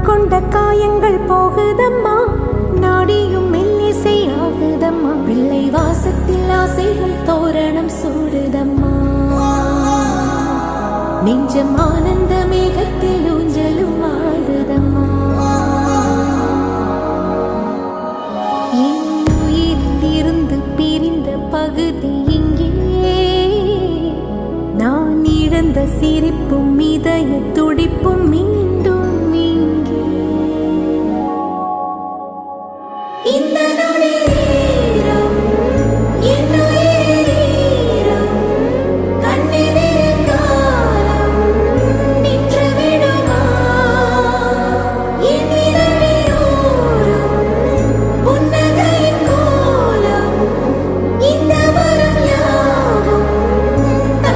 கொண்ட காயங்கள் போகுதம்மா, நாடியும் மெல்லிசை ஆகுதம்மா, பிள்ளை வாசத்தில் ஆசைகள் தோரணம் சூடுதம்மா, நெஞ்சம் ஆனந்த மேகத்தில் ஊஞ்சலும் ஆடுதம்மா. என் உயிரிலிருந்து பிரிந்த பகுதி இங்கே, நான் இழந்த சிரிப்பும் இதய துடிப்பும்